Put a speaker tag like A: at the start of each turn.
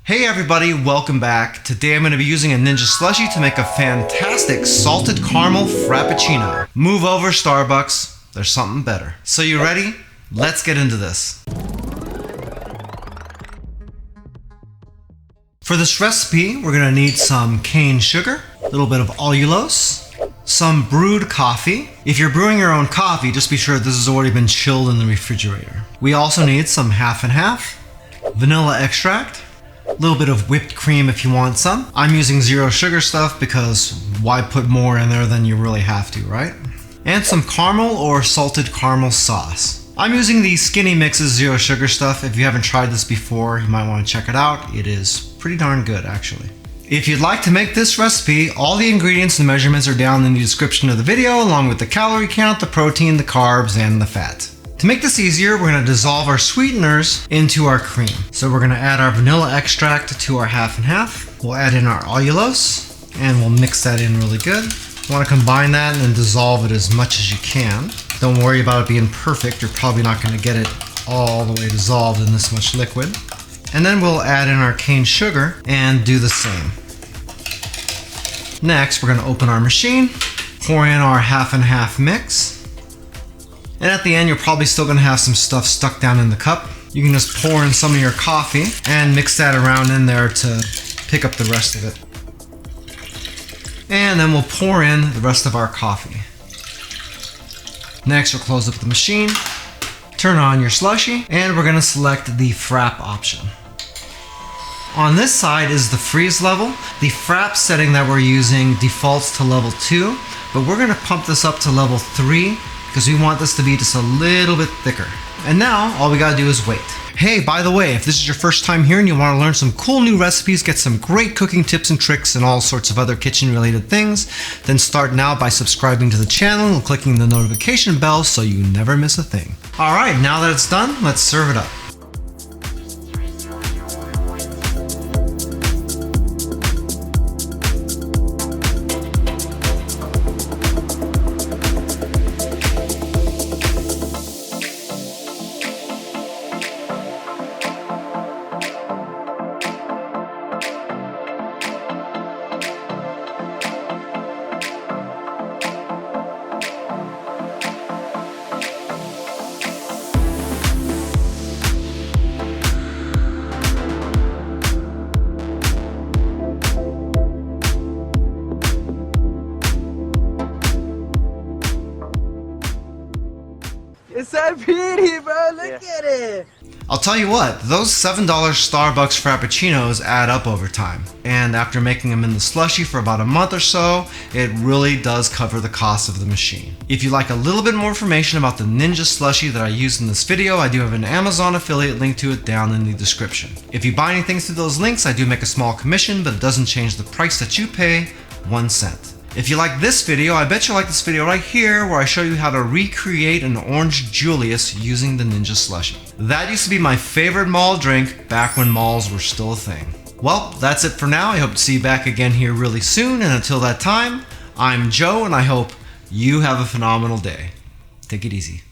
A: Hey everybody, welcome back. Today I'm going to be using a Ninja Slushi to make a fantastic salted caramel frappuccino. Move over, Starbucks. There's something better. So you ready? Let's get into this. For this recipe, we're going to need some cane sugar, a little bit of allulose, some brewed coffee. If you're brewing your own coffee, just be sure this has already been chilled in the refrigerator. We also need some half and half, vanilla extract, a little bit of whipped cream if you want some. I'm using zero sugar stuff because why put more in there than you really have to, right? And some caramel or salted caramel sauce. I'm using the Skinny Mix's zero sugar stuff. If you haven't tried this before, you might want to check it out. It is pretty darn good, actually. If you'd like to make this recipe, all the ingredients and measurements are down in the description of the video, along with the calorie count, the protein, the carbs, and the fat. To make this easier, we're going to dissolve our sweeteners into our cream. So we're going to add our vanilla extract to our half and half. We'll add in our allulose and we'll mix that in really good. You want to combine that and then dissolve it as much as you can. Don't worry about it being perfect. You're probably not going to get it all the way dissolved in this much liquid. And then we'll add in our cane sugar and do the same. Next, we're going to open our machine, pour in our half and half mix. And at the end, you're probably still going to have some stuff stuck down in the cup. You can just pour in some of your coffee and mix that around in there to pick up the rest of it. And then we'll pour in the rest of our coffee. Next, we'll close up the machine, turn on your slushie, and we're going to select the Frappe option. On this side is the freeze level. The Frappe setting that we're using defaults to level 2, but we're going to pump this up to level 3 because we want this to be just a little bit thicker. And now all we gotta do is wait. Hey, by the way, if this is your first time here and you want to learn some cool new recipes, get some great cooking tips and tricks and all sorts of other kitchen related things, then start now by subscribing to the channel and clicking the notification bell so you never miss a thing. All right, now that it's done, let's serve it up.
B: It's so pretty, bro. Look at it.
A: I'll tell you what, those $7 Starbucks Frappuccinos add up over time. And after making them in the slushie for about a month or so, it really does cover the cost of the machine. If you'd like a little bit more information about the Ninja Slushi that I used in this video, I do have an Amazon affiliate link to it down in the description. If you buy anything through those links, I do make a small commission, but it doesn't change the price that you pay 1 cent. If you like this video, I bet you like this video right here where I show you how to recreate an Orange Julius using the Ninja Slushi. That used to be my favorite mall drink back when malls were still a thing. Well, that's it for now. I hope to see you back again here really soon, and until that time, I'm Joe and I hope you have a phenomenal day. Take it easy.